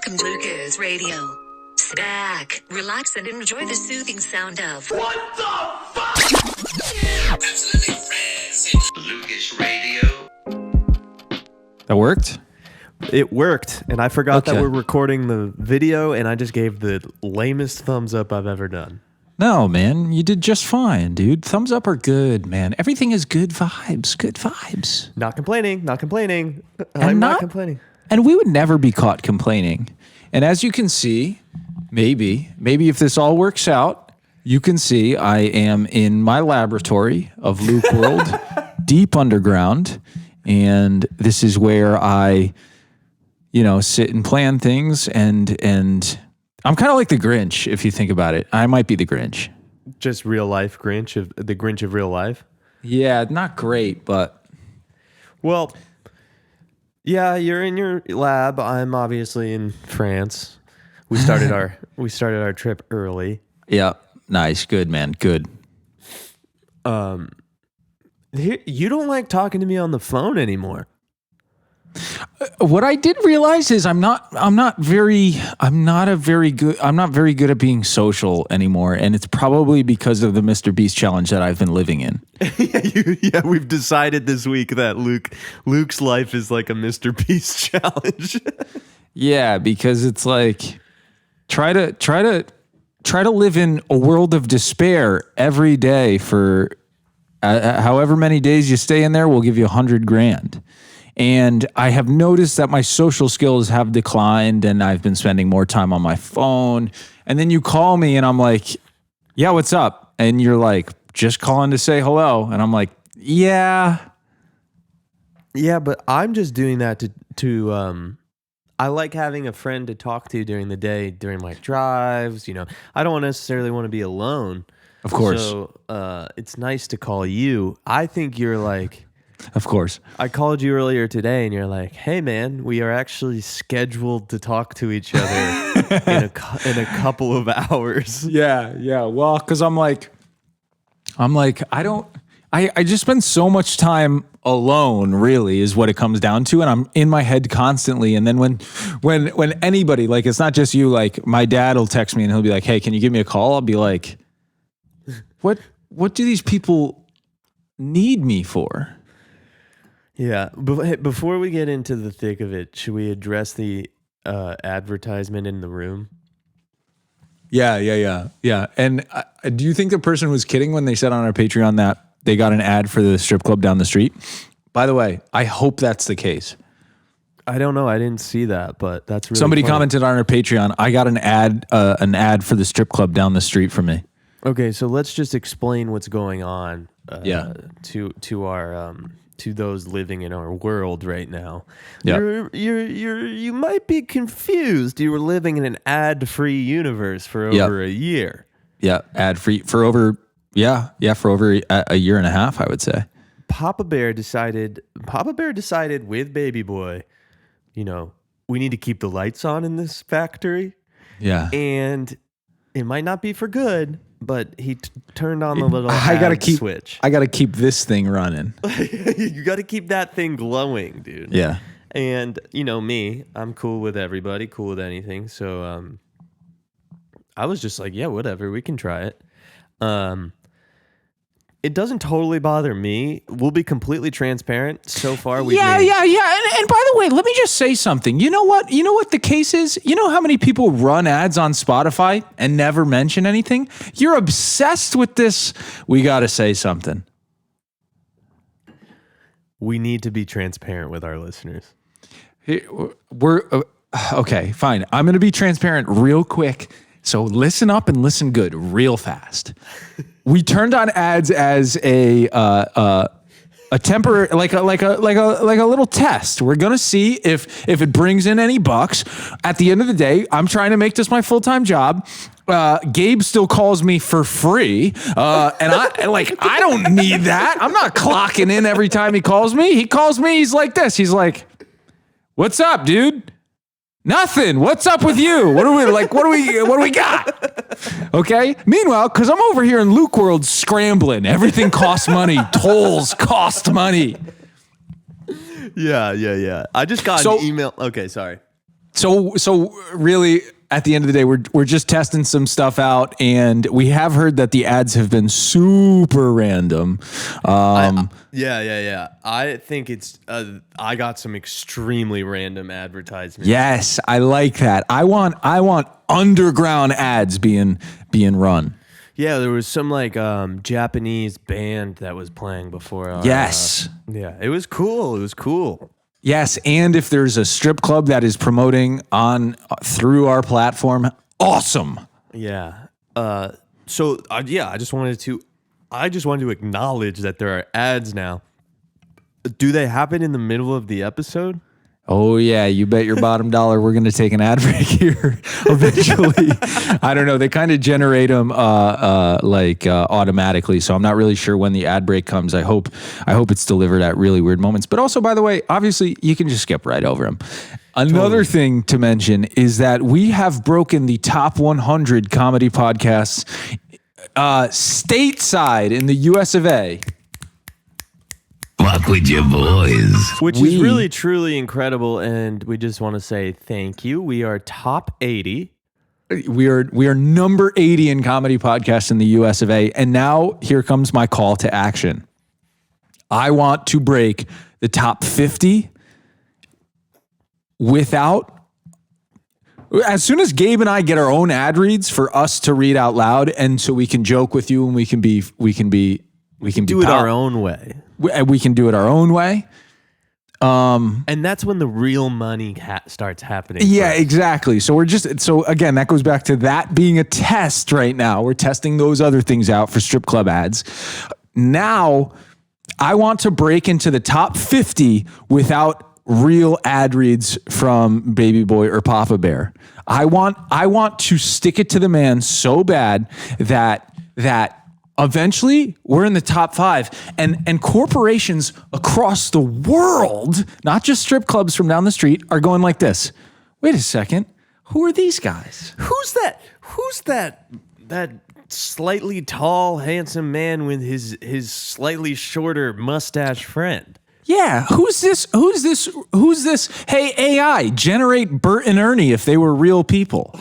Welcome to Lucas Radio. Sit back, relax, and enjoy the soothing sound of What the fuck? Absolutely Lucas Radio. That worked? It worked, and I forgot that Okay. we're recording the video, and I just gave the lamest thumbs up I've ever done. No, man, you did just fine, dude. Thumbs up are good, man. Everything is good vibes, good vibes. Not complaining, not complaining. And I'm not not- complaining. And we would never be caught complaining. And as you can see, maybe if this all works out, you can see I am in my laboratory of Luke World, deep underground. And this is where I, sit and plan things. And I'm kind of like the Grinch, if you think about it. I might be the Grinch. Just real life Grinch, the Grinch of real life. Yeah, not great, but... Well, yeah, you're in your lab. I'm obviously in France. We started our trip early. Yeah, nice. Good, man. Good. You don't like talking to me on the phone anymore. What I did realize is I'm not very good at being social anymore, and it's probably because of the Mr. Beast challenge that I've been living in. Yeah, we've decided this week that Luke's life is like a Mr. Beast challenge. Yeah, because it's like try to live in a world of despair every day for however many days you stay in there. We'll give you $100,000. And I have noticed that my social skills have declined, and I've been spending more time on my phone. And then you call me and I'm like, yeah, what's up? And you're like, just calling to say hello. And I'm like, yeah. Yeah, but I'm just doing that to I like having a friend to talk to during the day, during my drives. I don't necessarily want to be alone. Of course. So it's nice to call you. I think you're like... Of course. I called you earlier today, and you're like, "Hey, man, we are actually scheduled to talk to each other in a couple of hours." Yeah. Well, because I just spend so much time alone, really, is what it comes down to. And I'm in my head constantly. And then when anybody, like, it's not just you, like my dad will text me and he'll be like, "Hey, can you give me a call?" I'll be like, what do these people need me for? Yeah. Before we get into the thick of it, should we address the advertisement in the room? Yeah. And do you think the person was kidding when they said on our Patreon that they got an ad for the strip club down the street? By the way, I hope that's the case. I don't know. I didn't see that, but that's really Somebody funny. commented on our Patreon, I got an ad for the strip club down the street from me. Okay, so let's just explain what's going on to our to those living in our world right now. Yeah. You might be confused. You were living in an ad-free universe for over a year. Yeah, ad-free for over a year and a half, I would say. Papa Bear decided with Baby Boy, we need to keep the lights on in this factory. Yeah. And it might not be for good, but he turned on the little switch. I got to keep this thing running. You got to keep that thing glowing, dude. Yeah. And me, I'm cool with everybody, cool with anything. So I was just like, yeah, whatever, we can try it. It doesn't totally bother me. We'll be completely transparent. So far, we've Yeah. And by the way, let me just say something. You know what the case is? You know how many people run ads on Spotify and never mention anything? You're obsessed with this. We got to say something. We need to be transparent with our listeners. We're okay, fine. I'm going to be transparent real quick. So listen up and listen good real fast. We turned on ads as a temporary, like a little test. We're gonna see if it brings in any bucks. At the end of the day, I'm trying to make this my full-time job. Gabe still calls me for free, and I don't need that. I'm not clocking in every time he calls me. He calls me. He's like this. He's like, "What's up, dude?" Nothing. What's up with you? What do we got? Okay. Meanwhile, because I'm over here in Luke World scrambling. Everything costs money. Tolls cost money. Yeah. I just got an email. Okay, sorry. So really, at the end of the day, we're just testing some stuff out, and we have heard that the ads have been super random. Yeah. I think it's. I got some extremely random advertisements. Yes, I like that. I want underground ads being run. Yeah, there was some like Japanese band that was playing before. Yes. Yeah, it was cool. It was cool. Yes, and if there's a strip club that is promoting on through our platform, awesome. Yeah. I just wanted to acknowledge that there are ads now. Do they happen in the middle of the episode? Oh yeah, you bet your bottom dollar we're going to take an ad break here eventually. I don't know. They kind of generate them automatically, so I'm not really sure when the ad break comes. I hope it's delivered at really weird moments. But also, by the way, obviously you can just skip right over them. Another thing to mention is that we have broken the top 100 comedy podcasts stateside in the US of A. Fuck with your boys. Which is really, truly incredible, and we just want to say thank you. We are top 80. We are number 80 in comedy podcasts in the US of A. And now here comes my call to action. I want to break the top 50 without... As soon as Gabe and I get our own ad reads for us to read out loud, and so we can joke with you and we can do it our own way. We can do it our own way. And that's when the real money starts happening. Yeah, first. exactly. So again, that goes back to that being a test right now. We're testing those other things out for strip club ads. Now, I want to break into the top 50 without real ad reads from Baby Boy or Papa Bear. I want to stick it to the man so bad that eventually we're in the top 5, and corporations across the world, not just strip clubs from down the street, are going like this. Wait a second. Who are these guys? Who's that slightly tall, handsome man with his slightly shorter mustache friend? Yeah. Who's this? Hey, AI, generate Bert and Ernie if they were real people.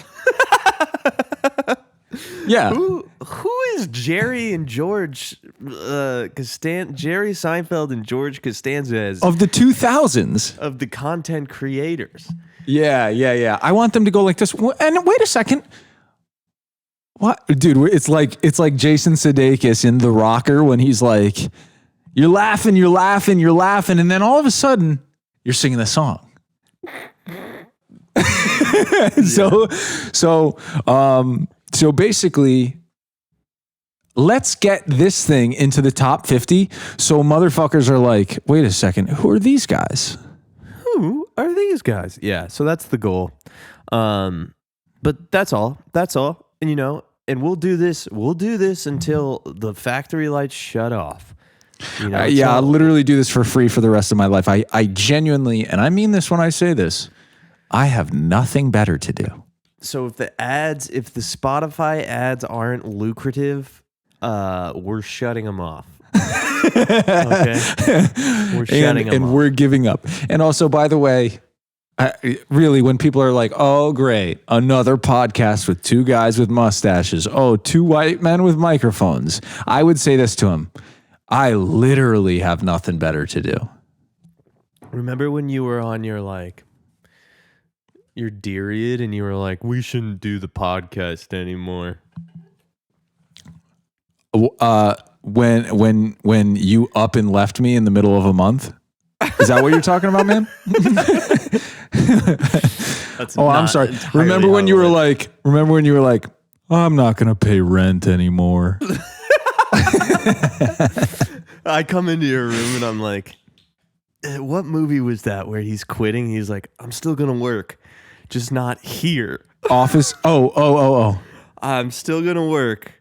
Yeah. Who is Jerry and George Jerry Seinfeld and George Costanza of the 2000s? Of the content creators. Yeah. I want them to go like this. And wait a second. What? Dude, it's like Jason Sudeikis in The Rocker when he's like, you're laughing, and then all of a sudden you're singing the song. So basically, let's get this thing into the top 50. So motherfuckers are like, wait a second, who are these guys? Who are these guys? Yeah, so that's the goal. But that's all. And and we'll do this until the factory lights shut off. I'll literally do this for free for the rest of my life. I genuinely, and I mean this when I say this, I have nothing better to do. So if the Spotify ads aren't lucrative, we're shutting them off. Okay, we're shutting them off. And we're giving up. And also, by the way, really, when people are like, "Oh, great, another podcast with two guys with mustaches. Oh, two white men with microphones," I would say this to them: I literally have nothing better to do. Remember when you were on your period and you were like, we shouldn't do the podcast anymore? When you up and left me in the middle of a month? Is that what you're talking about, man? I'm sorry. Remember when you were like, I'm not going to pay rent anymore. I come into your room and I'm like, what movie was that where he's quitting? He's like, I'm still going to work, just not here. Office. Oh. I'm still going to work,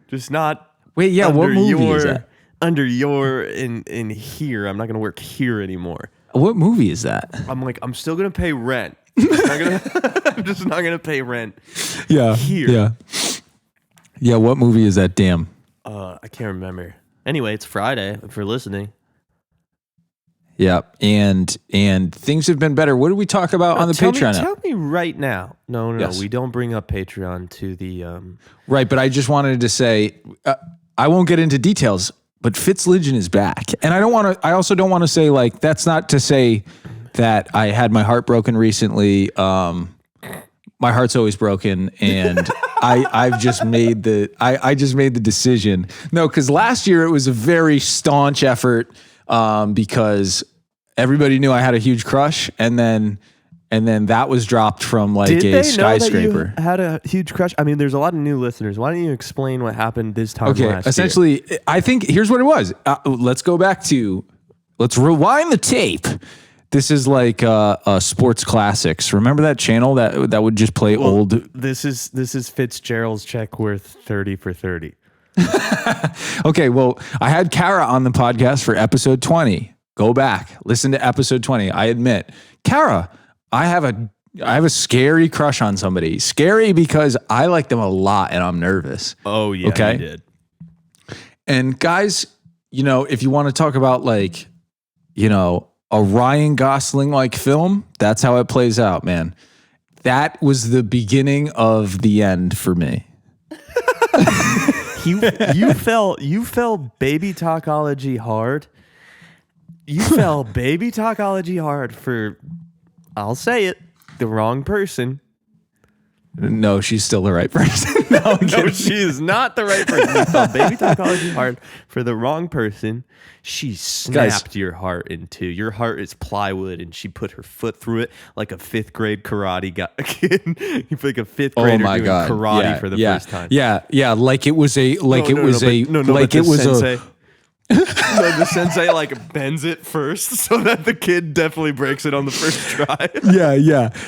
just not. Wait, yeah. What movie is that? Under your in here. I'm not going to work here anymore. What movie is that? I'm like, I'm still going to pay rent. I'm just not going to pay rent. Yeah. Here. Yeah. What movie is that? Damn. I can't remember. Anyway, it's Friday if you're listening. Yep. And things have been better. What did we talk about on the Patreon? Tell me right now. No. Yes. We don't bring up Patreon to the. Right, but I just wanted to say, I won't get into details, but Fitzligion is back, and I don't want to. I also don't want to say like that's not to say that I had my heart broken recently. My heart's always broken, and I've just made the I just made the decision. No, because last year it was a very staunch effort because everybody knew I had a huge crush, and then that was dropped from like Did a they skyscraper. know that you had a huge crush? I mean, there's a lot of new listeners. Why don't you explain what happened this time last year? Essentially, I think here's what it was. Let's rewind the tape. This is like sports classics. Remember that channel that would just play old? This is Fitzgerald's check worth 30 for 30. Okay, well, I had Kara on the podcast for episode 20. Go back, listen to episode 20. I admit, Kara, I have a scary crush on somebody. Scary because I like them a lot and I'm nervous. Oh yeah, okay? you did. And guys, if you want to talk about like, a Ryan Gosling like film, that's how it plays out, man. That was the beginning of the end for me. You fell baby talkology hard. You fell baby talkology hard for, I'll say it, the wrong person. No, she's still the right person. No, she is not the right person. You fell baby talkology hard for the wrong person. She snapped your heart in two. Your heart is plywood, and she put her foot through it like a fifth grade karate kid. You like a fifth grader doing karate for the first time. Yeah, like it was a No, the sensei like bends it first so that the kid definitely breaks it on the first try.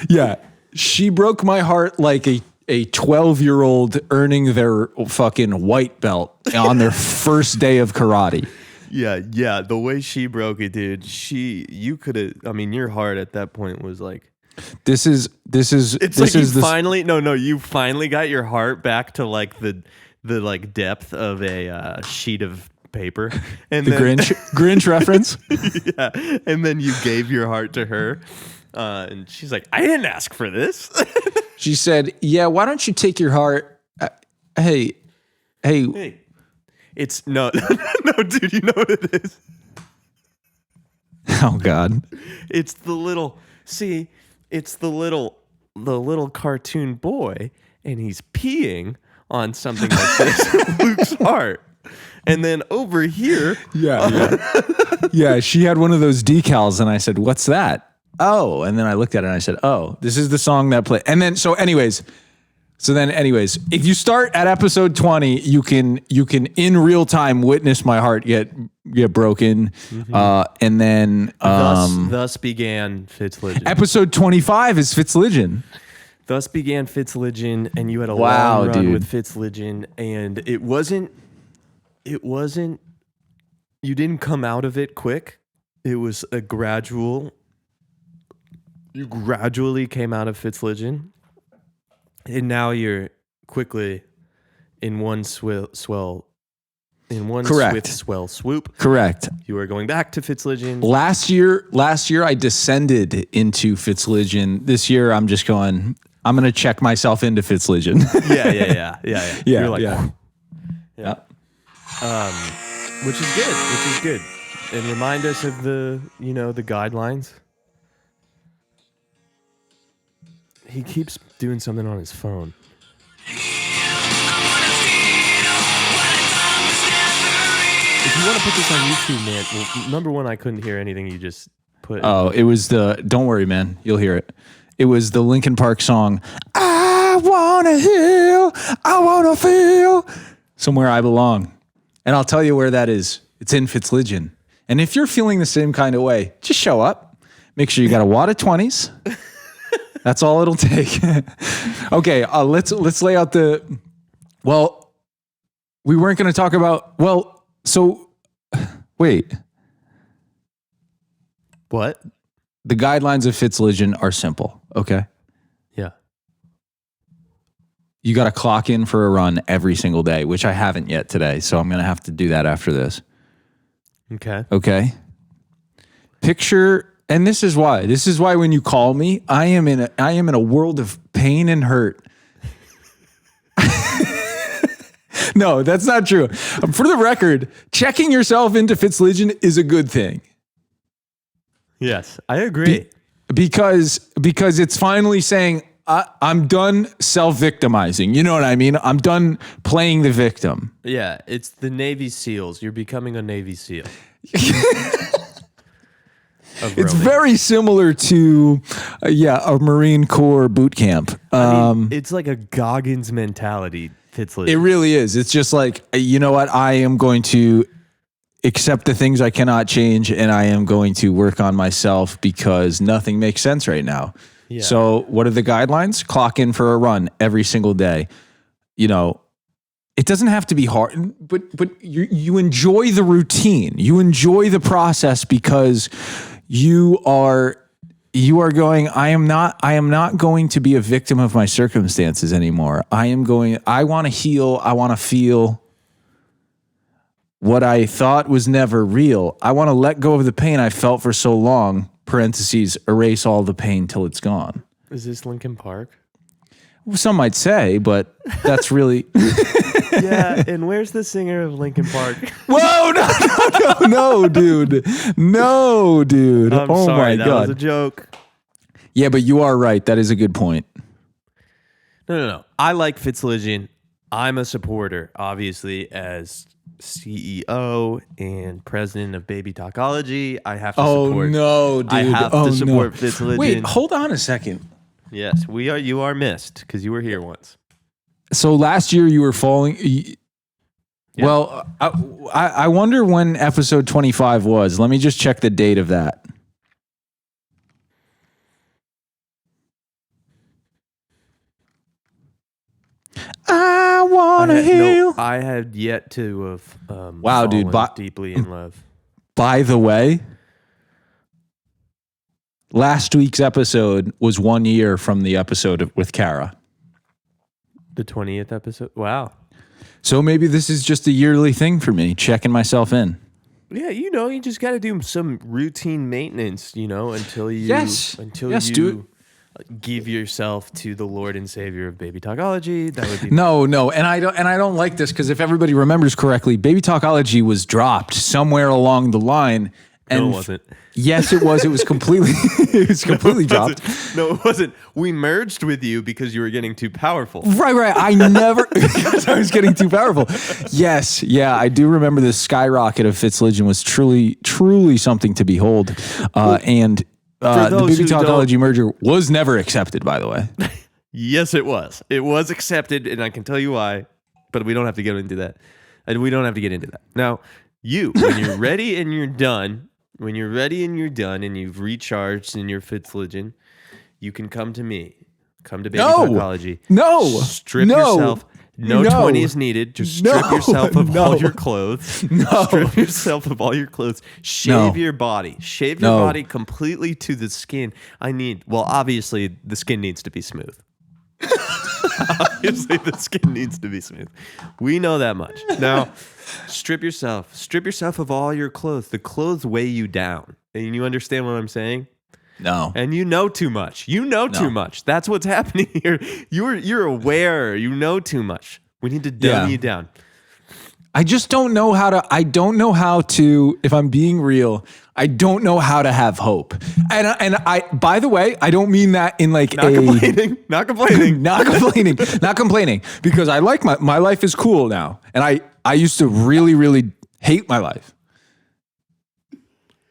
Yeah. She broke my heart like a 12-year-old earning their fucking white belt on their first day of karate. Yeah. The way she broke it, dude. You could have. I mean, your heart at that point was like. You finally got your heart back to like the like depth of a sheet of paper, and the Grinch reference. Yeah, and then you gave your heart to her. And she's like, I didn't ask for this. She said, yeah, why don't you take your heart? Hey. It's no, dude, you know what it is? Oh, God. It's the little cartoon boy, and he's peeing on something like this, Luke's heart. And then over here. Yeah, she had one of those decals, and I said, what's that? Oh, and then I looked at it and I said, oh, this is the song that played. And then, anyways, if you start at episode 20, you can in real time witness my heart get broken. Mm-hmm. And then, thus began Fitzligion. Episode 25 is Fitzligion. Thus began Fitzligion, and you had a long run with Fitzligion, and it wasn't, you didn't come out of it quick. It was a you gradually came out of Fitzligion, and now you're quickly in one swift swell swoop. Correct. You are going back to Fitzligion. Last year I descended into Fitzligion. This year I'm just going, I'm going to check myself into Fitzligion. Yeah. You're like, yeah. Which is good. And remind us of the guidelines. He keeps doing something on his phone. If you want to put this on YouTube, man, well, number one, I couldn't hear anything you just put. Oh, it was don't worry, man. You'll hear it. It was the Linkin Park song, I wanna heal, I wanna feel somewhere I belong. And I'll tell you where that is. It's in Fitzligion. And if you're feeling the same kind of way, just show up. Make sure you got a wad of 20s. That's all it'll take. Okay, let's lay out well, we weren't going to talk about, wait. What? The guidelines of Fitzligion are simple, okay? Yeah. You got to clock in for a run every single day, which I haven't yet today, so I'm going to have to do that after this. Okay. Okay? picture, and this is why when you call me, I am in a world of pain and hurt. No, that's not true. For the record, checking yourself into Fitzlegion is a good thing. Yes, I agree. Because it's finally saying, I'm done self-victimizing. You know what I mean? I'm done playing the victim. Yeah, it's the Navy SEALs. You're becoming a Navy SEAL. It's very similar to, a Marine Corps boot camp. It's like a Goggins mentality, Fitzlegion. It really is. It's just like, you know what? I am going to accept the things I cannot change, and I am going to work on myself because nothing makes sense right now. Yeah. So what are the guidelines? Clock in for a run every single day. You know, it doesn't have to be hard, but you enjoy the routine. You enjoy the process because you are going, I am not going to be a victim of my circumstances anymore. I want to heal. I want to feel what I thought was never real. I want to let go of the pain I felt for so long. Parentheses, erase all the pain till it's gone. Is this Linkin Park? Some might say, but that's really... Yeah, and where's the singer of Linkin Park? Whoa, no, dude. No, dude. I'm sorry, that was a joke. Yeah, but you are right. That is a good point. No. I like Fitzlegion. I'm a supporter, obviously, as CEO and president of Baby Talkology. I have to support. Oh, no, dude. I have to support Fitzlegion. Wait, hold on a second. Yes, you are missed because you were here once. So last year you were falling. Yeah. Well, I wonder when episode 25 was. Let me just check the date of that. I want to heal. No, I had yet to have wow, dude, deeply in love. By the way, last week's episode was 1 year from the episode with Kara. The 20th episode? Wow. So maybe this is just a yearly thing for me, checking myself in. Yeah, you just got to do some routine maintenance, until you give yourself to the Lord and Savior of Baby Talkology. That would be no, and I don't like this because if everybody remembers correctly, Baby Talkology was dropped somewhere along the line. And no, it wasn't. Yes, it was. It was completely dropped. No, it wasn't. We merged with you because you were getting too powerful. Right. I never, because I was getting too powerful. Yes. Yeah, I do remember the skyrocket of Fitzlegion was truly something to behold. And the Baby Talkology merger was never accepted, by the way. Yes, it was. It was accepted, and I can tell you why, but we don't have to get into that. And we don't have to get into that. Now, when you're ready and you're done, and you've recharged in your Fitzlegion, you can come to me. Come to Baby Talkology. No. Strip yourself. No 20 is needed. Just strip yourself of all your clothes. No. Strip yourself of all your clothes. Shave your body. Shave your body completely to the skin. Obviously, the skin needs to be smooth. Obviously, the skin needs to be smooth. We know that much. Now, strip yourself of all your clothes. The clothes weigh you down. And you understand what I'm saying? No. And you know too much. Too much. That's what's happening here. You're aware. You know too much. We need to dumb you down. I just don't know how to, if I'm being real, I don't know how to have hope. And I, by the way, I don't mean that in like not complaining, not complaining, because I like my life is cool now. And I used to really, really hate my life.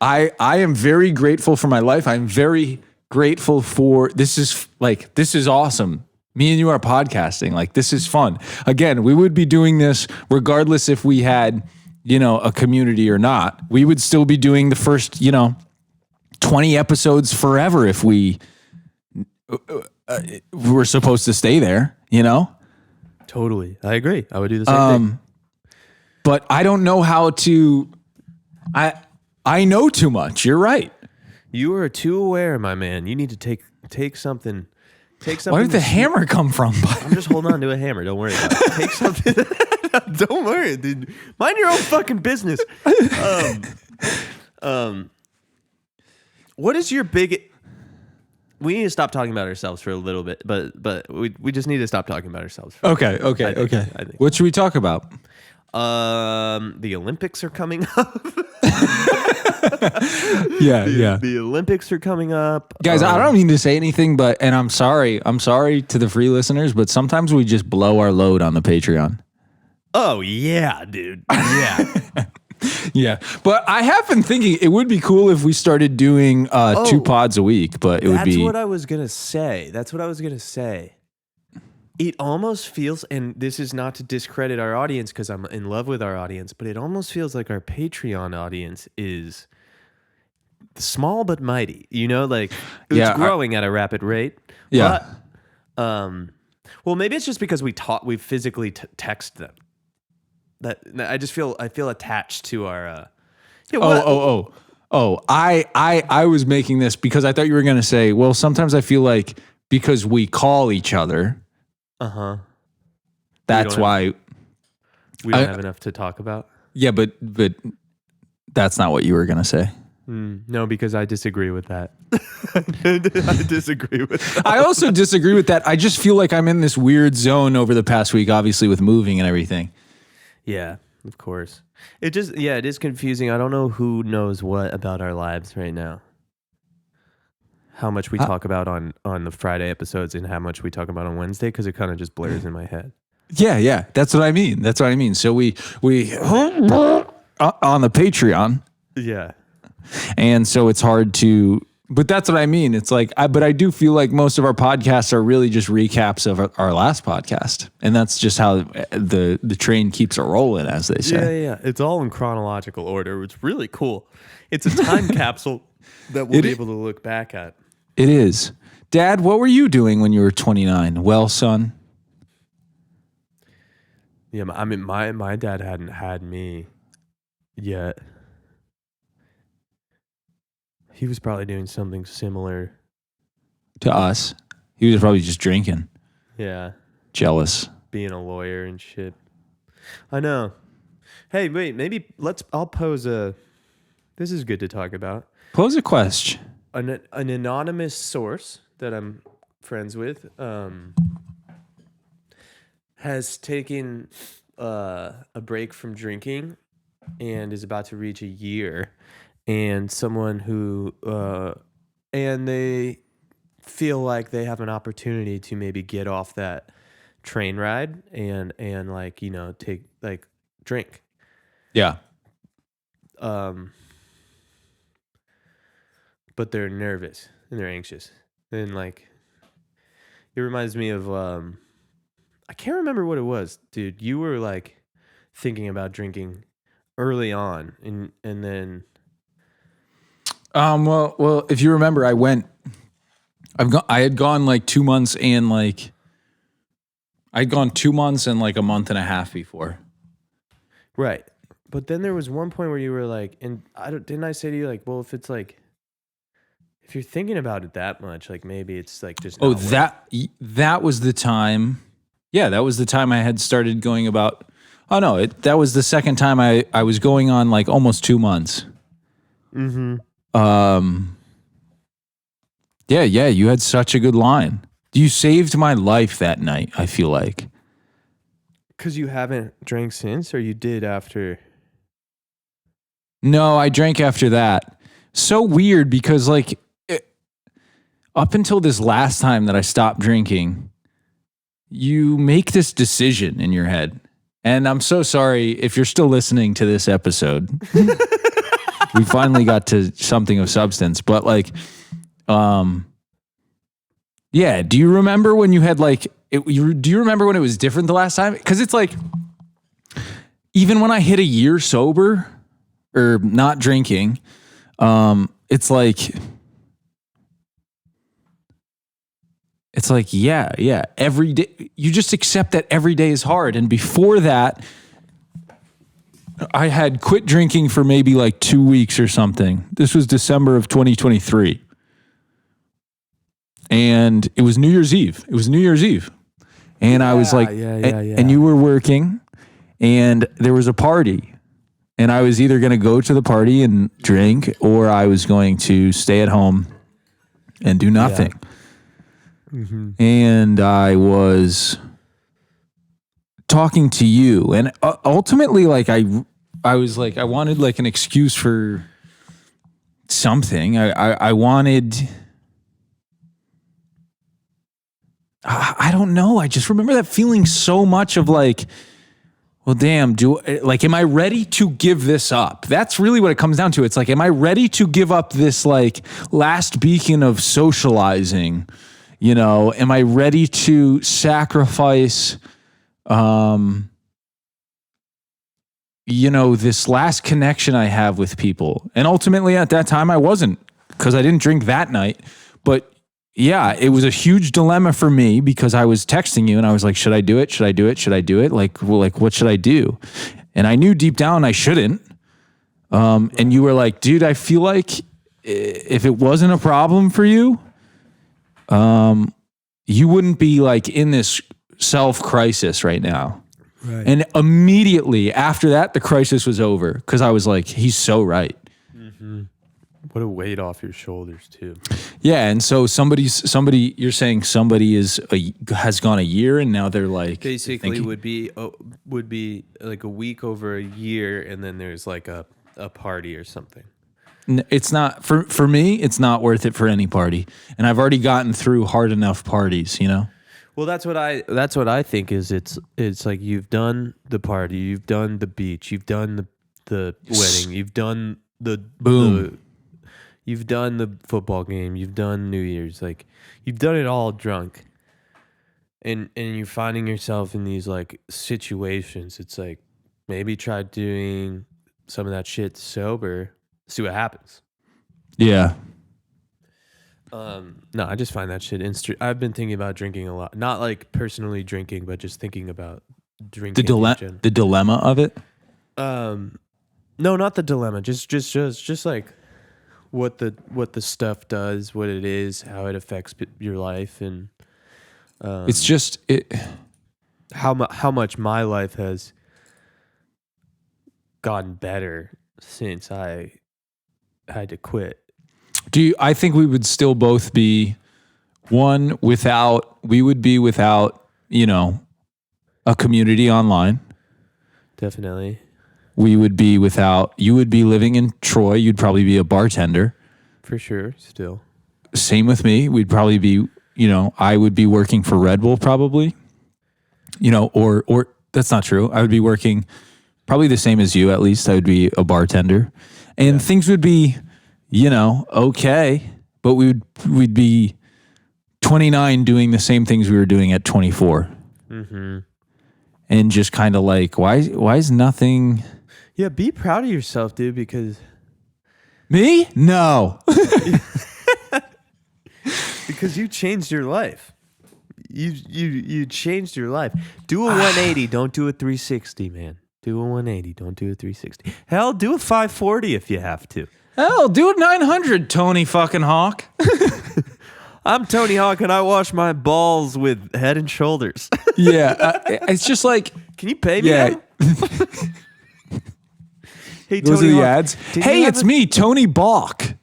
I am very grateful for my life. I'm very grateful for, this is awesome. Me and you are podcasting. Like, this is fun. Again, we would be doing this regardless if we had, a community or not. We would still be doing the first, 20 episodes forever if we were supposed to stay there, Totally. I agree. I would do the same thing. But I don't know how to, I know too much. You're right. You are too aware, my man. You need to take something. Where did the hammer come from? I'm just holding on to a hammer. Don't worry about it. Take something. Don't worry, dude. Mind your own fucking business. What is your big? We need to stop talking about ourselves for a little bit, but we just need to stop talking about ourselves. Okay. I think. What should we talk about? The Olympics are coming up. Yeah. The Olympics are coming up. Guys, I don't mean to say anything, and I'm sorry to the free listeners, but sometimes we just blow our load on the Patreon. Oh yeah, dude. Yeah. Yeah, but I have been thinking it would be cool if we started doing 2 pods a week, but it would be... That's what I was going to say. It almost feels, and this is not to discredit our audience because I'm in love with our audience, but it almost feels like our Patreon audience is small but mighty. You know, like it's growing at a rapid rate. Yeah. But, well, maybe it's just because we physically text them. That I feel attached to our. I was making this because I thought you were going to say, well, sometimes I feel like because we call each other. That's why we don't have enough to talk about. Yeah, but that's not what you were going to say. No, because I disagree with that. I disagree with that. I also disagree with that. I just feel like I'm in this weird zone over the past week, obviously with moving and everything. Yeah, of course. It is confusing. I don't know who knows what about our lives right now. How much we talk about on the Friday episodes and how much we talk about on Wednesday, because it kind of just blurs in my head. Yeah. That's what I mean. So we on the Patreon. Yeah. And so it's hard to, but that's what I mean. It's like, but I do feel like most of our podcasts are really just recaps of our last podcast. And that's just how the train keeps a rolling, as they say. Yeah. It's all in chronological order. It's really cool. It's a time capsule that we'll be able to look back at. It is. Dad, what were you doing when you were 29? Well, son. Yeah, I mean, my dad hadn't had me yet. He was probably doing something similar to us. He was probably just drinking. Yeah. Jealous. Being a lawyer and shit. I know. Hey, wait, I'll pose this is good to talk about. Pose a question. An anonymous source that I'm friends with has taken a break from drinking and is about to reach a year. And someone who, and they feel like they have an opportunity to maybe get off that train ride and like, you know, take like drink. Yeah. But they're nervous and they're anxious. And like, it reminds me of, I can't remember what it was, dude. You were like thinking about drinking early on and then. Well, if you remember, I had gone like 2 months and like, I'd gone 2 months and like a month and a half before. Right. But then there was one point where you were like, and didn't I say to you like, well, if it's like, if you're thinking about it that much, like maybe it's like just. Oh, that was the time. Yeah. That was the time I had started going about, oh no, that was the second time I was going on like almost 2 months. Mm-hmm. Yeah, you had such a good line. You saved my life that night, I feel like. Because you haven't drank since, or you did after? No, I drank after that. So weird because like up until this last time that I stopped drinking, you make this decision in your head. And I'm so sorry if you're still listening to this episode. We finally got to something of substance, but like, yeah. Do you remember when you had like, do you remember when it was different the last time? Because it's like, even when I hit a year sober or not drinking, it's like, yeah. Every day, you just accept that every day is hard. And before that, I had quit drinking for maybe like 2 weeks or something. This was December of 2023. And it was New Year's Eve. And I was like, and you were working and there was a party and I was either going to go to the party and drink, or I was going to stay at home and do nothing. And I was talking to you, and ultimately, like I was like, I wanted like an excuse for something. I wanted. I don't know. I just remember that feeling so much of like, well, damn, am I ready to give this up? That's really what it comes down to. It's like, am I ready to give up this like last beacon of socializing? You know, am I ready to sacrifice, this last connection I have with people? And ultimately at that time I wasn't, because I didn't drink that night. But yeah, it was a huge dilemma for me, because I was texting you and I was like, should I do it? Should I do it? Should I do it? Like what should I do? And I knew deep down I shouldn't. And you were like, dude, I feel like if it wasn't a problem for you, you wouldn't be like in this self crisis right now. Right. And immediately after that, the crisis was over, because I was like, he's so right. Mm-hmm. What a weight off your shoulders too. Yeah, and so somebody, you're saying somebody has gone a year, and now they're like basically would be like a week over a year, and then there's like a party or something. It's not for me. It's not worth it for any party, and I've already gotten through hard enough parties, you know. Well, that's what I think is it's like you've done the party, you've done the beach, you've done the wedding, you've done the boom. You've done the football game. You've done New Year's. Like, you've done it all drunk. And you're finding yourself in these, like, situations. It's like, maybe try doing some of that shit sober. See what happens. Yeah. No, I just find that shit I've been thinking about drinking a lot. Not, like, personally drinking, but just thinking about drinking. The dilemma of it? No, not the dilemma. Just like... what the stuff does, what it is, how it affects your life, and it's just how much my life has gotten better since I had to quit. I think we would still both be without, a community online. Definitely. We would be without, you would be living in Troy. You'd probably be a bartender. For sure, still. Same with me. We'd probably be, I would be working for Red Bull probably, or that's not true. I would be working probably the same as you, at least. I would be a bartender. And things would be, okay. But we'd be 29 doing the same things we were doing at 24. Mm-hmm. And just kind of like, why is nothing... Yeah, be proud of yourself, dude, because... Me? No. Because you changed your life. You changed your life. Do a 180, don't do a 360, man. Do a 180, don't do a 360. Hell, do a 540 if you have to. Hell, do a 900, Tony fucking Hawk. I'm Tony Hawk, and I wash my balls with Head and Shoulders. Yeah, it's just like... Can you pay me? Yeah. Hey, those Tony are the Hawk, ads. Hey, it's me, Tony Balk.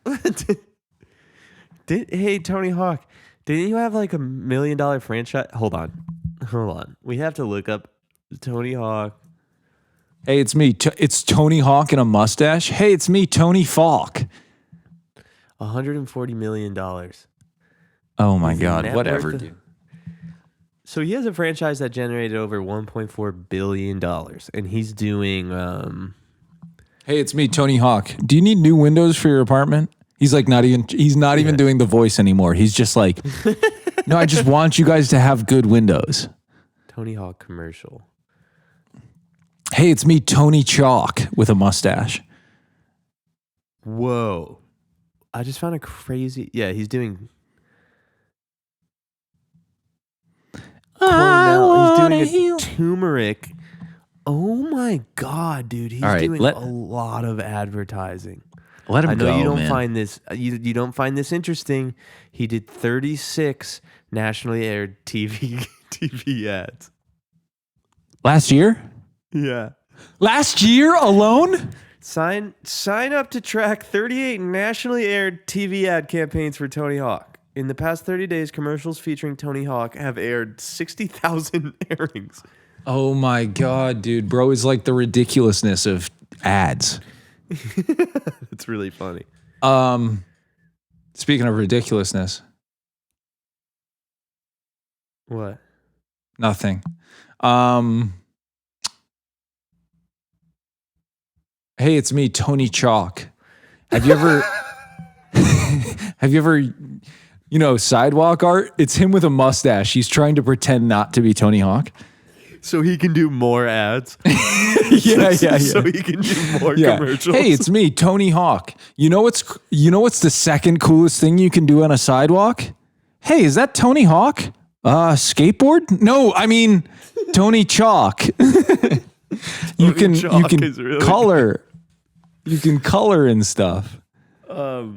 Hey, Tony Hawk, didn't you have like $1 million franchise? Hold on. We have to look up Tony Hawk. Hey, it's me. It's Tony Hawk and a mustache. Hey, it's me, Tony Falk. $140 million. Oh my God. Whatever, dude. So he has a franchise that generated over $1.4 billion, and he's doing... Hey, it's me, Tony Hawk. Do you need new windows for your apartment? He's like he's not even doing the voice anymore. He's just like, no, I just want you guys to have good windows. Tony Hawk commercial. Hey, it's me, Tony Chalk, with a mustache. Whoa. I just found a crazy... Yeah, he's doing... Cornell. He's doing a turmeric. Oh my God, dude! He's doing a lot of advertising. Let him go, I know you don't man. find this. You don't find this interesting. He did 36 nationally aired TV ads last year. Yeah, last year alone. Sign up to track 38 nationally aired TV ad campaigns for Tony Hawk. In the past 30 days, commercials featuring Tony Hawk have aired 60,000 airings. Oh my God, dude. Bro is like the ridiculousness of ads. It's really funny. Speaking of ridiculousness, What? nothing. Hey, it's me, Tony Chalk. Have you ever, sidewalk art? It's him with a mustache. He's trying to pretend not to be Tony Hawk. So he can do more ads. Yeah. So he can do more commercials. Hey, it's me, Tony Hawk. You know what's the second coolest thing you can do on a sidewalk? Hey, is that Tony Hawk? Skateboard? No, I mean Tony Chalk. You can really color. You can color and stuff. Well,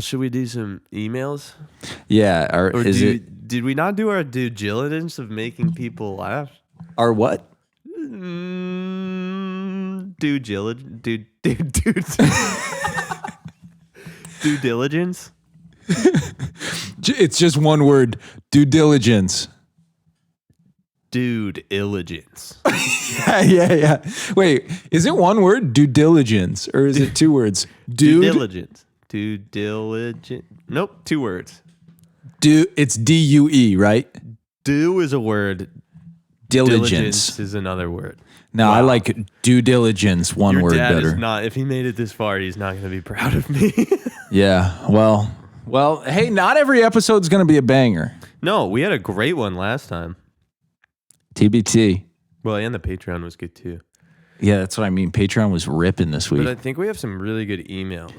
should we do some emails? Yeah, or did we not do our due diligence of making people laugh? our what? Due diligence. Due diligence. It's just one word. Due diligence. Dude diligence. Yeah. Wait, is it one word? Due diligence, or is it two words? Due diligence. Due diligence. Nope, 2 words. It's DUE, right? Do is a word. Diligence. Is another word. No, I like due diligence. One Your word dad better. is not. If he made it this far, he's not going to be proud of me. Yeah. Well. Hey, not every episode's going to be a banger. No, we had a great one last time. TBT. Well, and the Patreon was good too. Yeah, that's what I mean. Patreon was ripping this week. But I think we have some really good emails.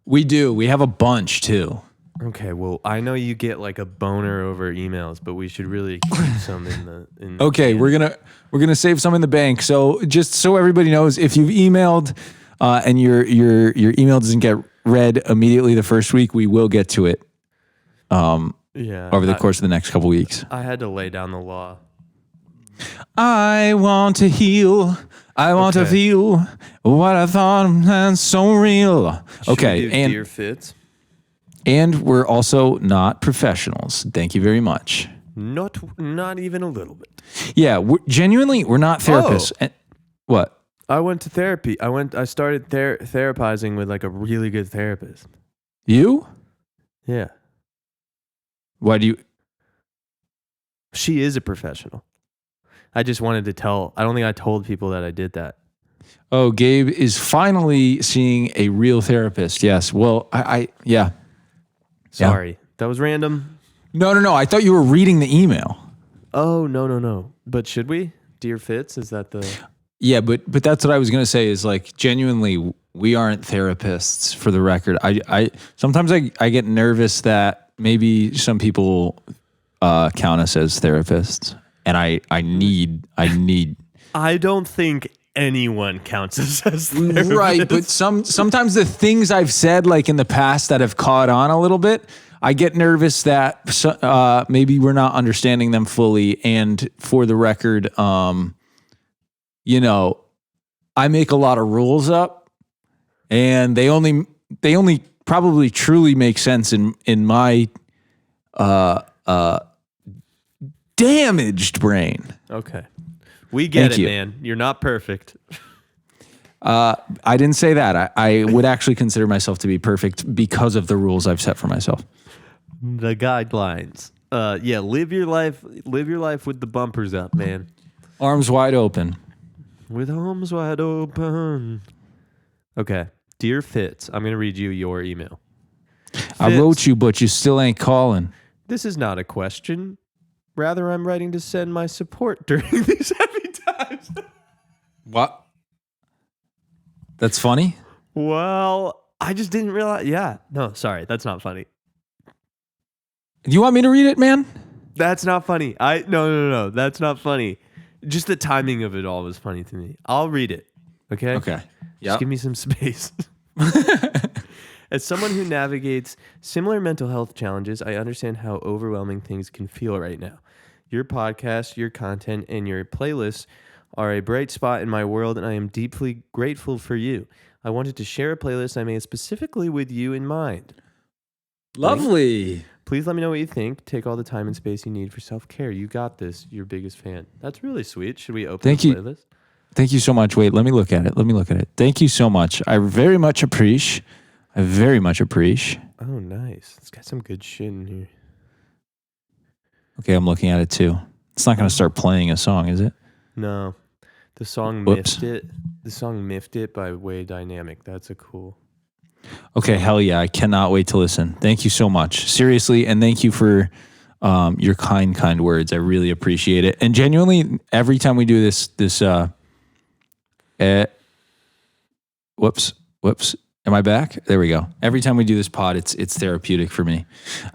We do. We have a bunch too. Okay, well, I know you get like a boner over emails, but we should really keep some in the. Okay, we're gonna save some in the bank. So just so everybody knows, if you've emailed and your email doesn't get read immediately the first week, we will get to it. Over the course of the next couple weeks. I had to lay down the law. I want to heal. I want to feel what I thought was so real. Okay, and Dear Fitz. And we're also not professionals. Thank you very much. Not even a little bit. Yeah, we're not therapists. Oh. What? I went to therapy. I started therapizing with like a really good therapist. You? Yeah. Why do you? She is a professional. I just wanted to tell. I don't think I told people that I did that. Oh, Gabe is finally seeing a real therapist. Yes. Well, yeah. Sorry. That was random. No. I thought you were reading the email. Oh, no. But should we? Dear Fitz, is that the... Yeah, but that's what I was going to say is like, genuinely, we aren't therapists for the record. I sometimes I get nervous that maybe some people count us as therapists. And I need. I don't think anyone counts us as therapists. Right, but sometimes the things I've said, like in the past, that have caught on a little bit, I get nervous that maybe we're not understanding them fully. And for the record, I make a lot of rules up, and they only probably truly make sense in my damaged brain. Okay. We get Thank it, you. man. You're not perfect. I didn't say that. I would actually consider myself to be perfect because of the rules I've set for myself. The guidelines. Live your life with the bumpers up, man. Arms wide open. With arms wide open. Okay. Dear Fitz, I'm going to read you your email. I wrote you, but you still ain't calling. This is not a question. Rather, I'm writing to send my support during these heavy times. What? That's funny? Well, I just didn't realize. Yeah. No, sorry. That's not funny. Do you want me to read it, man? That's not funny. No. That's not funny. Just the timing of it all was funny to me. I'll read it. Okay? Okay. Just give me some space. As someone who navigates similar mental health challenges, I understand how overwhelming things can feel right now. Your podcast, your content, and your playlists are a bright spot in my world, and I am deeply grateful for you. I wanted to share a playlist I made specifically with you in mind. Lovely. Please let me know what you think. Take all the time and space you need for self-care. You got this. Your biggest fan. That's really sweet. Should we open the playlist? Thank you so much. Wait, let me look at it. Thank you so much. I very much appreciate. Oh, nice. It's got some good shit in here. Okay, I'm looking at it too. It's not going to start playing a song, is it? No. The song Whoops. Miffed It. The song Miffed It by Way Dynamic. That's a cool. Okay, hell yeah. I cannot wait to listen. Thank you so much. Seriously, and thank you for your kind words. I really appreciate it. And genuinely, every time we do this whoops. Am I back? There we go. Every time we do this pod, it's therapeutic for me.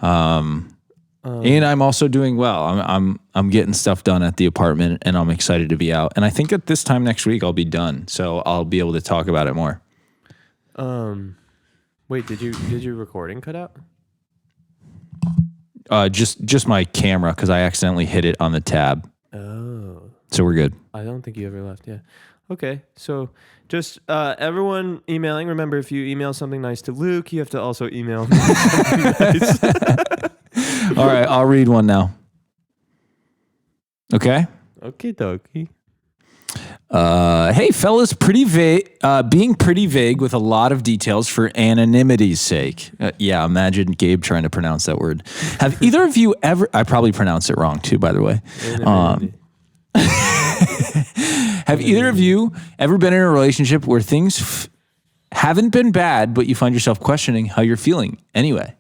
And I'm also doing well. I'm getting stuff done at the apartment, and I'm excited to be out. And I think at this time next week I'll be done, so I'll be able to talk about it more. Wait, did your recording cut out? Just my camera, because I accidentally hit it on the tab. Oh. So we're good. I don't think you ever left. Yeah. Okay. So just everyone emailing. Remember, if you email something nice to Luke, you have to also email me something nice. All right, I'll read one now. Okay. Okay, dokie. Hey, fellas, being pretty vague with a lot of details for anonymity's sake. Yeah, imagine Gabe trying to pronounce that word. Have either of you ever... I probably pronounced it wrong, too, by the way. Have either of you ever been in a relationship where things haven't been bad, but you find yourself questioning how you're feeling anyway?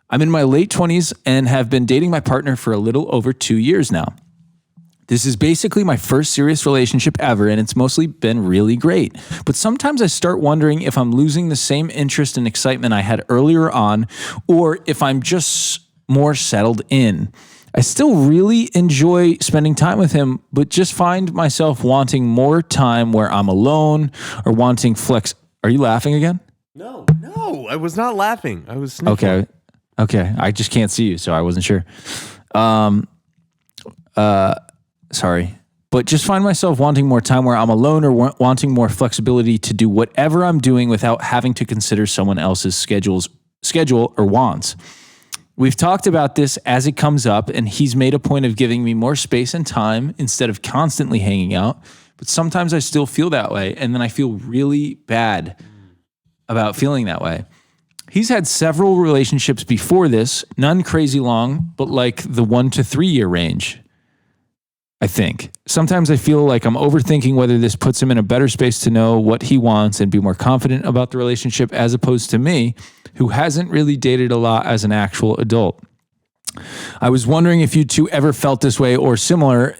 I'm in my late 20s and have been dating my partner for a little over 2 years now. This is basically my first serious relationship ever, and it's mostly been really great. But sometimes I start wondering if I'm losing the same interest and excitement I had earlier on, or if I'm just more settled in. I still really enjoy spending time with him, but just find myself wanting more time where I'm alone or wanting flex. Are you laughing again? No, I was not laughing. I was sniffling. Okay. I just can't see you, so I wasn't sure. Sorry. But just find myself wanting more time where I'm alone or wanting more flexibility to do whatever I'm doing without having to consider someone else's schedule or wants. We've talked about this as it comes up, and he's made a point of giving me more space and time instead of constantly hanging out. But sometimes I still feel that way, and then I feel really bad about feeling that way. He's had several relationships before this, none crazy long, but like the 1 to 3 year range, I think. Sometimes I feel like I'm overthinking whether this puts him in a better space to know what he wants and be more confident about the relationship as opposed to me, who hasn't really dated a lot as an actual adult. I was wondering if you two ever felt this way or similar,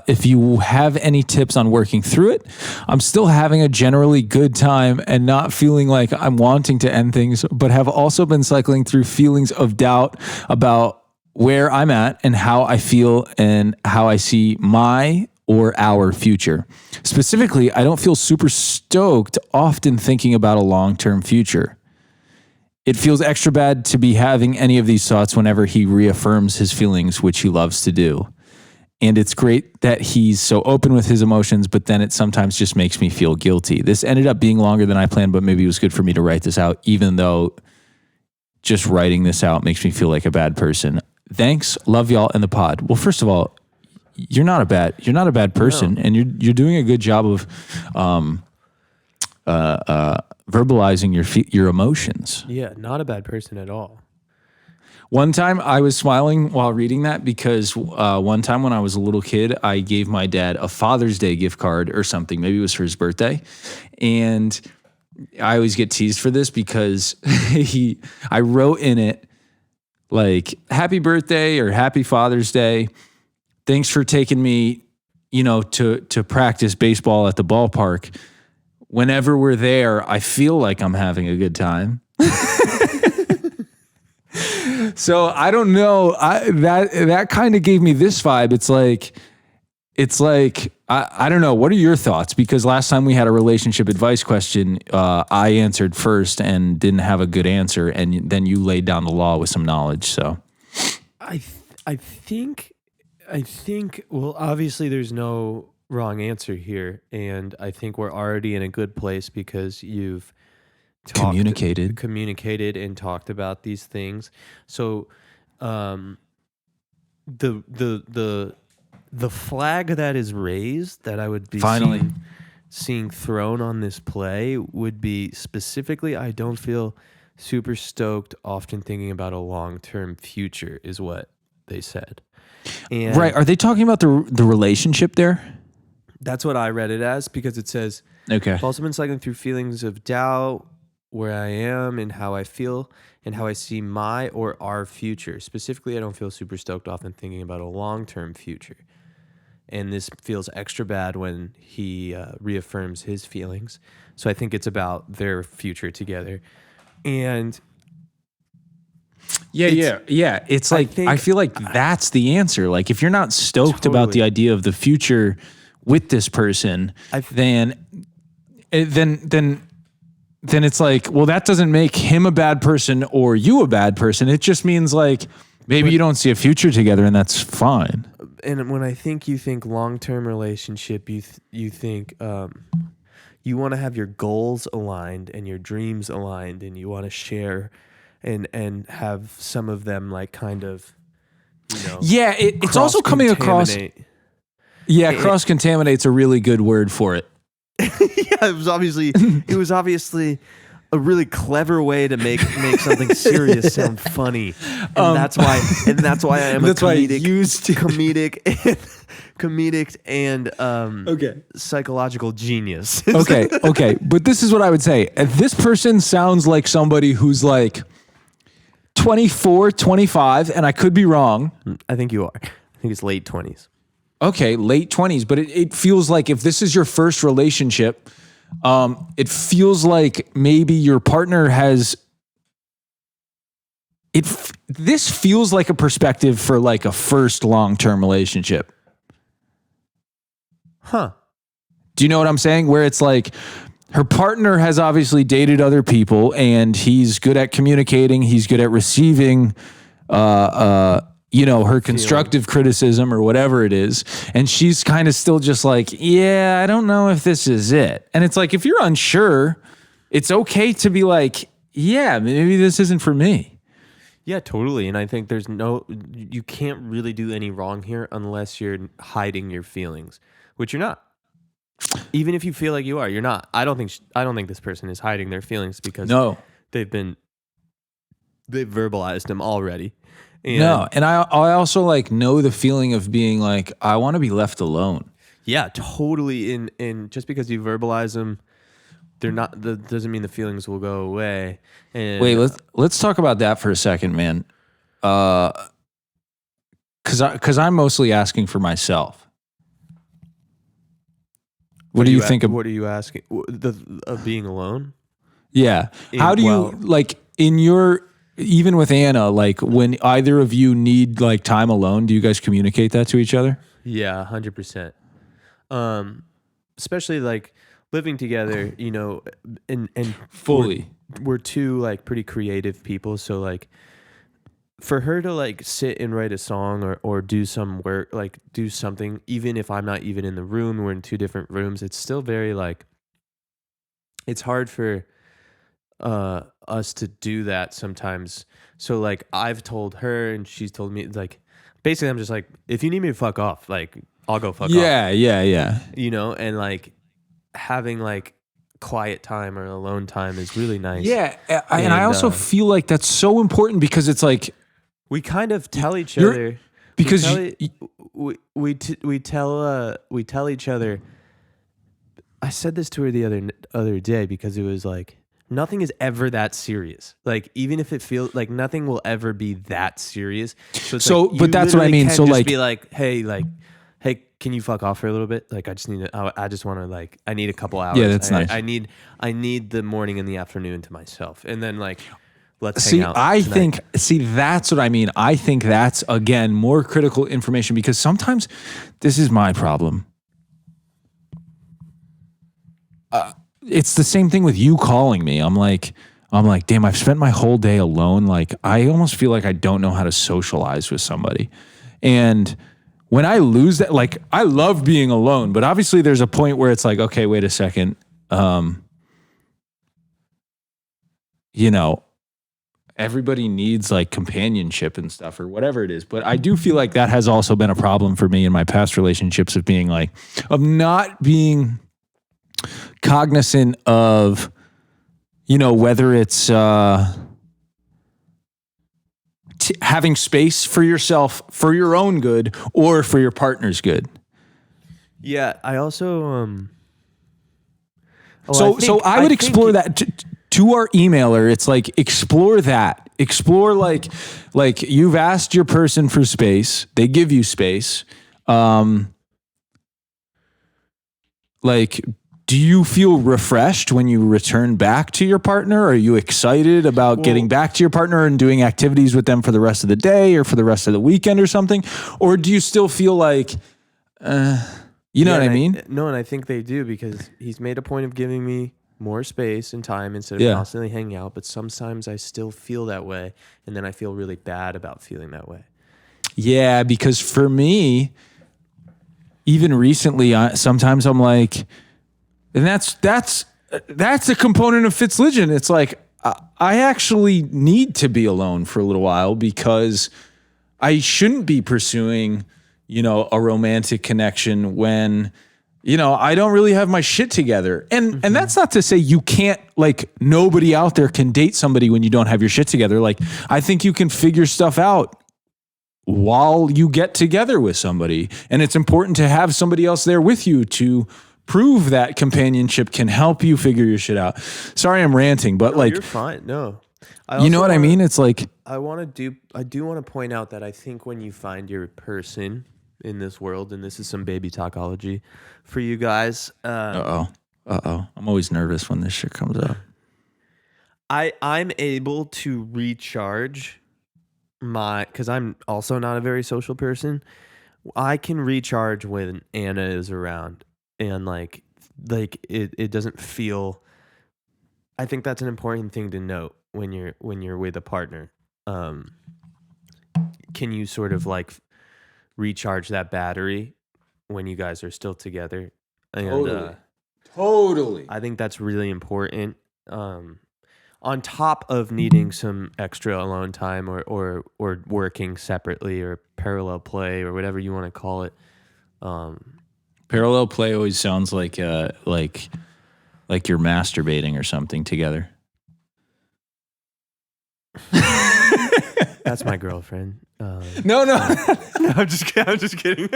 if you have any tips on working through it. I'm still having a generally good time and not feeling like I'm wanting to end things, but have also been cycling through feelings of doubt about where I'm at and how I feel and how I see my or our future. Specifically, I don't feel super stoked often thinking about a long-term future. It feels extra bad to be having any of these thoughts whenever he reaffirms his feelings, which he loves to do. And it's great that he's so open with his emotions, but then it sometimes just makes me feel guilty. This ended up being longer than I planned, but maybe it was good for me to write this out, even though just writing this out makes me feel like a bad person. Thanks. Love y'all in the pod. Well, first of all, you're not a bad person, and you're doing a good job of verbalizing your emotions. Yeah, not a bad person at all. One time I was smiling while reading that because one time when I was a little kid, I gave my dad a Father's Day gift card or something. Maybe it was for his birthday. And I always get teased for this because I wrote in it like, happy birthday or happy Father's Day. Thanks for taking me, to practice baseball at the ballpark. Whenever we're there, I feel like I'm having a good time. So I don't know. That kind of gave me this vibe. It's like I don't know. What are your thoughts? Because last time we had a relationship advice question, I answered first and didn't have a good answer, and then you laid down the law with some knowledge. So I think. Well, obviously, there's no wrong answer here, and I think we're already in a good place because you've communicated and talked about these things. So, um, the flag that is raised that I would be Finally. seeing thrown on this play would be specifically, I don't feel super stoked often thinking about a long-term future is what they said. And Right. Are they talking about the relationship there? that's what I read it as, because it says, Okay. I've also been cycling through feelings of doubt, where I am and how I feel and how I see my or our future. Specifically, I don't feel super stoked often thinking about a long-term future. And this feels extra bad when he reaffirms his feelings. So I think it's about their future together. And yeah. It's like, I feel like that's the answer. Like, if you're not stoked about the idea of the future with this person, then it's like, well, that doesn't make him a bad person or you a bad person. It just means like, maybe you don't see a future together, and that's fine. And when I think you think long-term relationship, you think you want to have your goals aligned and your dreams aligned, and you want to share and have some of them like kind of, Yeah, it's also coming across. Yeah, cross-contaminate's a really good word for it. Yeah, it was obviously a really clever way to make something serious sound funny, and that's why I am a comedic and psychological genius. Okay, but this is what I would say. This person sounds like somebody who's like 24, 25, and I could be wrong. I think you are. I think it's late 20s. Okay, late 20s, but it feels like if this is your first relationship, it feels like maybe your partner has this feels like a perspective for like a first long-term relationship. Huh. Do you know what I'm saying? Where it's like her partner has obviously dated other people, and he's good at communicating, he's good at receiving her constructive criticism or whatever it is. And she's kind of still just like, yeah, I don't know if this is it. And it's like, if you're unsure, it's okay to be like, yeah, maybe this isn't for me. Yeah, totally. And I think you can't really do any wrong here unless you're hiding your feelings, which you're not. Even if you feel like you are, you're not. I don't think this person is hiding their feelings, because they've verbalized them already. And I also like know the feeling of being like, I want to be left alone. Yeah, totally. And just because you verbalize them, that doesn't mean the feelings will go away. And wait, let's talk about that for a second, man. Because I'm mostly asking for myself. What do you think of? What are you asking? Of being alone? Yeah. How do you like in your? Even with Anna, like when either of you need like time alone, do you guys communicate that to each other? Yeah, 100%. Especially like living together, and fully. We're two like pretty creative people, so like for her to like sit and write a song or do some work, like do something, even if I'm not even in the room, we're in two different rooms, it's still very like, it's hard for us to do that sometimes. So like I've told her and she's told me, like basically I'm just like, if you need me to fuck off, like I'll go fuck off. Yeah. And like having like quiet time or alone time is really nice. Yeah. And I also feel like that's so important, because it's like we kind of tell each other, because we tell each other. I said this to her the other day, because it was like, nothing is ever that serious. Like, even if it feels like nothing will ever be that serious. So, but that's what I mean. So like, be like, hey, can you fuck off for a little bit? Like, I just want to like, I need a couple hours. Yeah, that's nice. I need the morning and the afternoon to myself. And then like, let's hang out. That's what I mean. I think that's, again, more critical information, because sometimes this is my problem. It's the same thing with you calling me. I'm like, damn, I've spent my whole day alone. Like, I almost feel like I don't know how to socialize with somebody. And when I lose that, like I love being alone, but obviously there's a point where it's like, okay, wait a second. You know, everybody needs like companionship and stuff or whatever it is. But I do feel like that has also been a problem for me in my past relationships of being like, of not being cognizant of, you know, whether it's having space for yourself for your own good or for your partner's good. Yeah, I also So I would explore that to our emailer. It's like explore that. Explore like you've asked your person for space. They give you space. Like, do you feel refreshed when you return back to your partner? Are you excited about getting back to your partner and doing activities with them for the rest of the day or for the rest of the weekend or something? Or do you still feel like, you know what I mean? No, and I think they do, because he's made a point of giving me more space and time instead of constantly hanging out. But sometimes I still feel that way, and then I feel really bad about feeling that way. Yeah, because for me, even recently, sometimes I'm like, and that's a component of Fitzligion. It's like I actually need to be alone for a little while because I shouldn't be pursuing, you know, a romantic connection when, you know, I don't really have my shit together. And that's not to say you can't, like, nobody out there can date somebody when you don't have your shit together. Like, I think you can figure stuff out while you get together with somebody. And it's important to have somebody else there with you to prove that companionship can help you figure your shit out. Sorry, I'm ranting, but You're fine. No, you know what I mean? It's like, I do want to point out that I think when you find your person in this world, and this is some baby talkology for you guys. I'm always nervous when this shit comes up. I'm able to recharge because I'm also not a very social person. I can recharge when Anna is around, and like it doesn't feel. I think that's an important thing to note when you're with a partner. Can you sort of like recharge that battery when you guys are still together? And, Totally. I think that's really important. On top of needing some extra alone time or working separately or parallel play or whatever you want to call it. Parallel play always sounds like you're masturbating or something together. That's my girlfriend. No. I'm just kidding.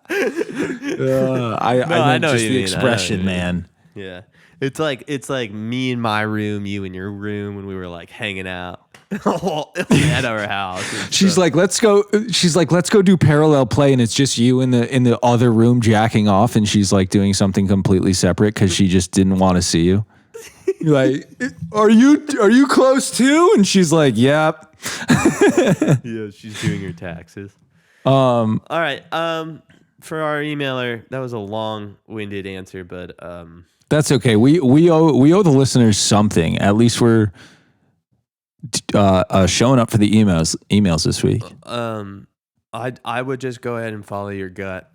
I know just the expression, man. Yeah, it's like me in my room, you in your room when we were like hanging out at our house. She's like, let's go do parallel play, and it's just you in the other room jacking off, and she's like doing something completely separate because she just didn't want to see you. You're like, are you close too? And she's like, yep. Yeah, she's doing her taxes. All right. For our emailer, that was a long-winded answer, but that's okay. We owe the listeners something. At least we're showing up for the emails this week. I would just go ahead and follow your gut.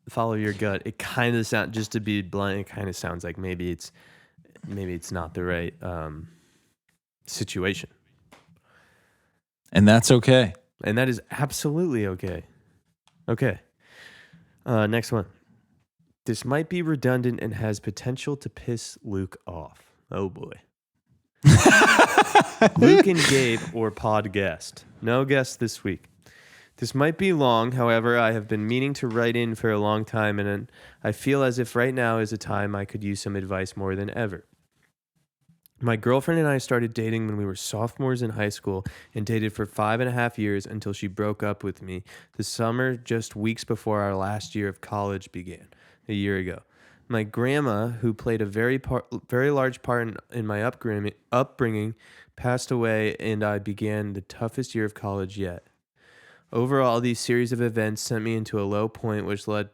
Follow your gut. It kind of sounds, just to be blunt, it kind of sounds like maybe it's not the right situation. And that's okay. And that is absolutely okay. Okay. Next one. This might be redundant and has potential to piss Luke off. Oh boy. Luke and Gabe or pod guest. No guest this week. This might be long, however, I have been meaning to write in for a long time, and I feel as if right now is a time I could use some advice more than ever. My girlfriend and I started dating when we were sophomores in high school and dated for 5.5 years until she broke up with me the summer just weeks before our last year of college began, a year ago. My grandma, who played a very large part in my upbringing, passed away, and I began the toughest year of college yet. Overall, these series of events sent me into a low point, which led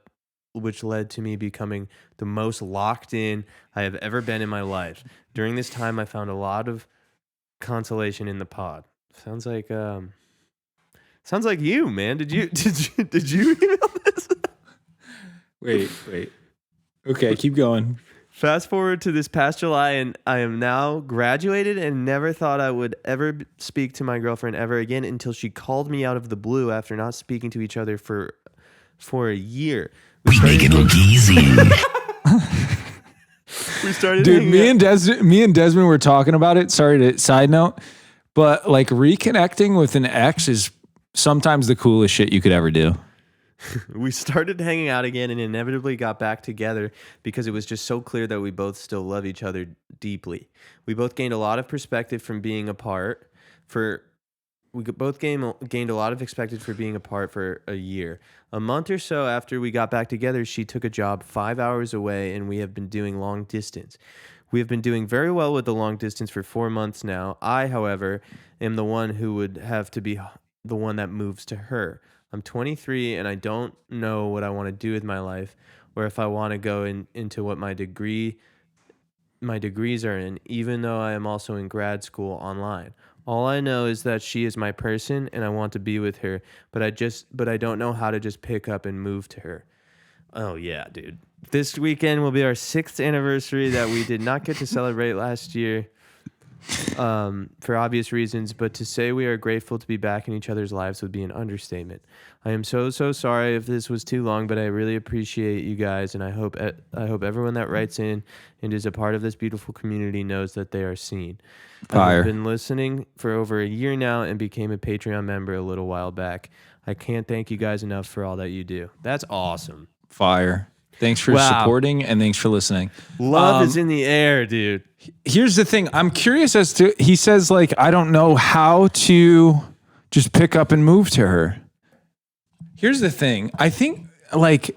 to me becoming the most locked in I have ever been in my life. During this time, I found a lot of consolation in the pod. Sounds like Sounds like you, man. Did you email this? Wait. Okay, keep going. Fast forward to this past July, and I am now graduated and never thought I would ever speak to my girlfriend ever again until she called me out of the blue after not speaking to each other for a year. Make it look easy. We started Dude, hanging out. me and Desmond were talking about it. Sorry to side note, but like reconnecting with an ex is sometimes the coolest shit you could ever do. We started hanging out again and inevitably got back together because it was just so clear that we both still love each other deeply. We both gained a lot of perspective from being apart we both gained a lot of expected for being apart for a year. A month or so after we got back together, she took a job 5 hours away and we have been doing long distance. We have been doing very well with the long distance for 4 months now. I, however, am the one who would have to be the one that moves to her. I'm 23 and I don't know what I want to do with my life or if I want to go into what my degrees are in, even though I am also in grad school online. All I know is that she is my person and I want to be with her, but I don't know how to just pick up and move to her. Oh yeah, dude. This weekend will be our 6th anniversary that we did not get to celebrate last year. For obvious reasons, but to say we are grateful to be back in each other's lives would be an understatement. I am so sorry if this was too long, but I really appreciate you guys, and I hope everyone that writes in and is a part of this beautiful community knows that they are seen. Fire. I've been listening for over a year now and became a Patreon member a little while back. I can't thank you guys enough for all that you do. That's awesome. Fire. Thanks for supporting and thanks for listening. Love is in the air, dude. Here's the thing. I'm curious as to, he says like, I don't know how to just pick up and move to her. Here's the thing. I think like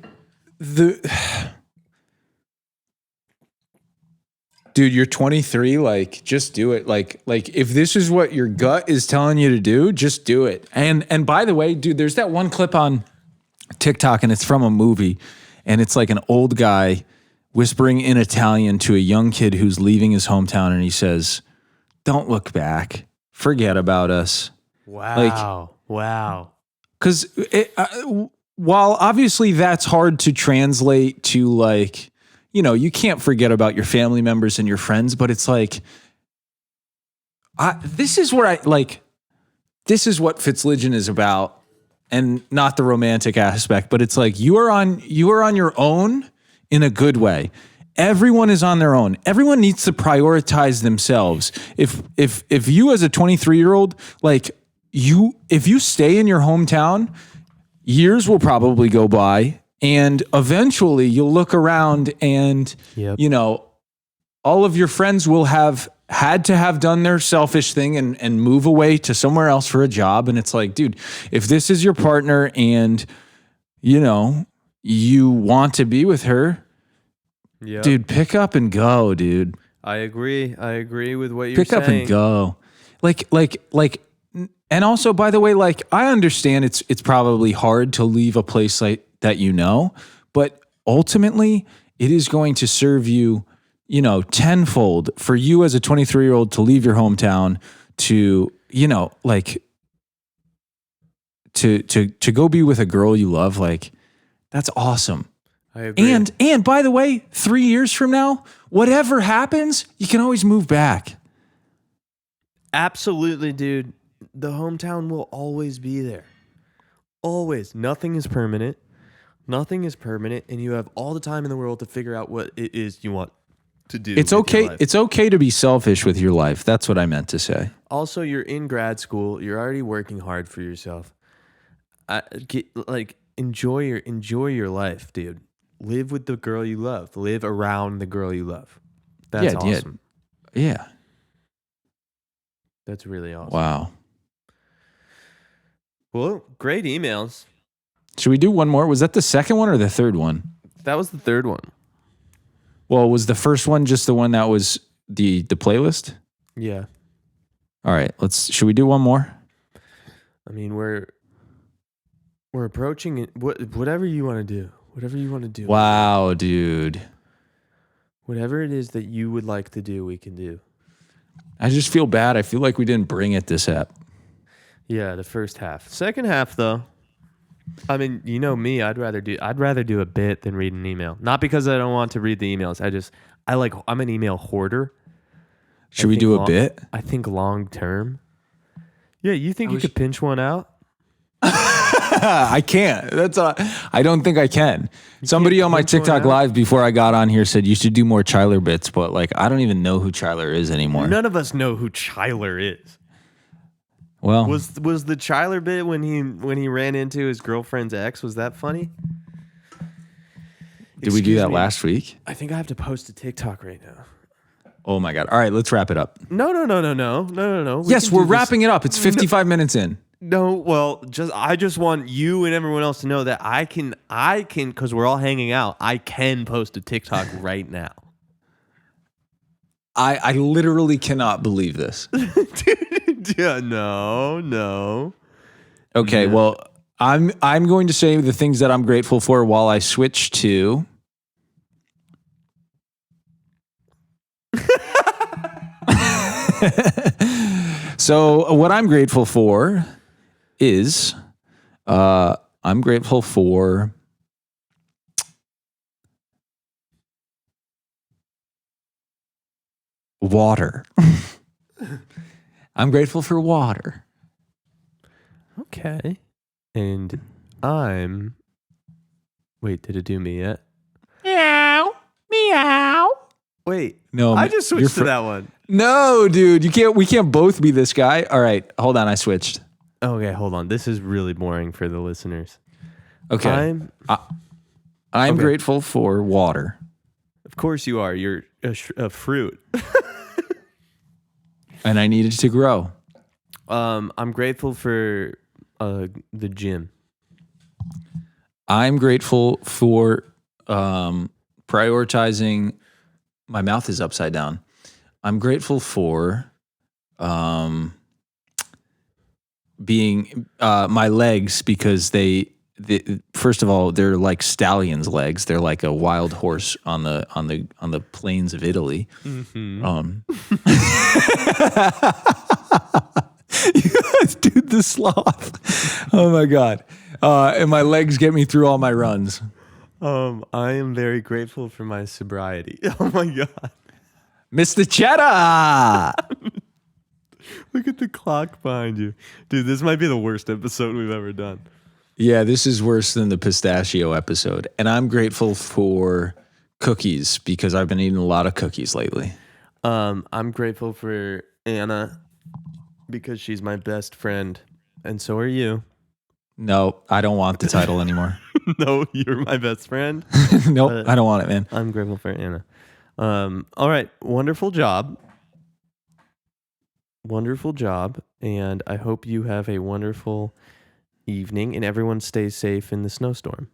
dude, you're 23. Like, just do it. Like if this is what your gut is telling you to do, just do it. And by the way, dude, there's that one clip on TikTok and it's from a movie. And it's like an old guy whispering in Italian to a young kid who's leaving his hometown. And he says, don't look back. Forget about us. Wow. Wow. Because while obviously that's hard to translate to like, you know, you can't forget about your family members and your friends, but it's like, this is what Fitzligion is about. And not the romantic aspect, but it's like you are on your own in a good way. Everyone is on their own. Everyone needs to prioritize themselves. If you as a 23-year-old, like if you stay in your hometown, years will probably go by and eventually you'll look around and you know, all of your friends will have had to have done their selfish thing and move away to somewhere else for a job. And it's like, dude, if this is your partner and, you know, you want to be with her, dude, pick up and go, dude. I agree with what you're saying. Pick up and go. Like, and also, by the way, like, I understand it's probably hard to leave a place like that, you know, but ultimately it is going to serve you, you know, tenfold for you as a 23-year-old to leave your hometown to, you know, like to go be with a girl you love. Like, that's awesome. I agree. And by the way, 3 years from now, whatever happens, you can always move back. Absolutely, dude. The hometown will always be there. Always. Nothing is permanent. Nothing is permanent. And you have all the time in the world to figure out what it is you want to do. It's okay. It's okay to be selfish with your life. That's what I meant to say. Also, you're in grad school. You're already working hard for yourself. Enjoy your life, dude. Live with the girl you love. Live around the girl you love. That's awesome. Yeah. That's really awesome. Wow. Well, great emails. Should we do one more? Was that the second one or the third one? That was the third one. Well, was the first one just the one that was the playlist? Yeah. All right, should we do one more? I mean, we're approaching it. Whatever you want to do. Whatever you want to do. Wow, dude. Whatever it is that you would like to do, we can do. I just feel bad. I feel like we didn't bring it this app. Yeah, the first half. Second half, though. I mean, you know me. I'd rather do a bit than read an email. Not because I don't want to read the emails. I'm an email hoarder. Should we do a bit? I think long term. Yeah, you think you could pinch one out? I can't. I don't think I can. Somebody on my pinch one TikTok out? live before I got on here said you should do more Chyler bits, but like I don't even know who Chyler is anymore. None of us know who Chyler is. Well, Was the Chyler bit when he ran into his girlfriend's ex? Was that funny? did we do Excuse that me. last week? I think I have to post a TikTok right now. Oh my God. All right, let's wrap it up. No. Yes, we're wrapping it up. It's 55 minutes in. No, well, I just want you and everyone else to know that I can, because we're all hanging out. I can post a TikTok right now. I literally cannot believe this. Yeah, no. Okay, well, I'm going to say the things that I'm grateful for while I switch to. So what I'm grateful for is I'm grateful for water. I'm grateful for water. Okay. And wait, did it do me yet? Meow. Wait. No, I just switched to that one. No, dude, we can't both be this guy. All right, hold on, I switched. Okay, hold on. This is really boring for the listeners. Okay. I'm Okay. grateful for water. Of course you are. You're a fruit. And I needed to grow. I'm grateful for the gym. I'm grateful for prioritizing. My mouth is upside down. I'm grateful for being my legs because they first of all they're like stallion's legs. They're like a wild horse on the plains of Italy. Mm-hmm. Dude, the sloth. Oh my God. And my legs get me through all my runs. I am very grateful for my sobriety. Oh my God. Mr. Cheddar. Look at the clock behind you. Dude, this might be the worst episode we've ever done. Yeah, this is worse than the pistachio episode. And I'm grateful for cookies because I've been eating a lot of cookies lately. I'm grateful for Anna because she's my best friend. And so are you. No, I don't want the title anymore. No, you're my best friend. Nope, I don't want it, man. I'm grateful for Anna. All right. Wonderful job. Wonderful job. And I hope you have a wonderful evening and everyone stays safe in the snowstorm.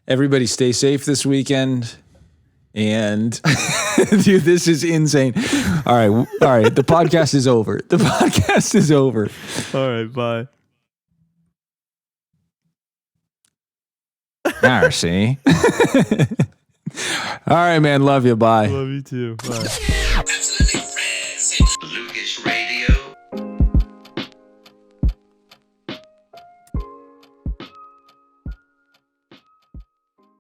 Everybody stay safe this weekend. And dude, this is insane. All right. The podcast is over. The podcast is over. All right. Bye. See? All right, man. Love you. Bye. Love you too. Bye. Absolutely rancid. Lucas Radio.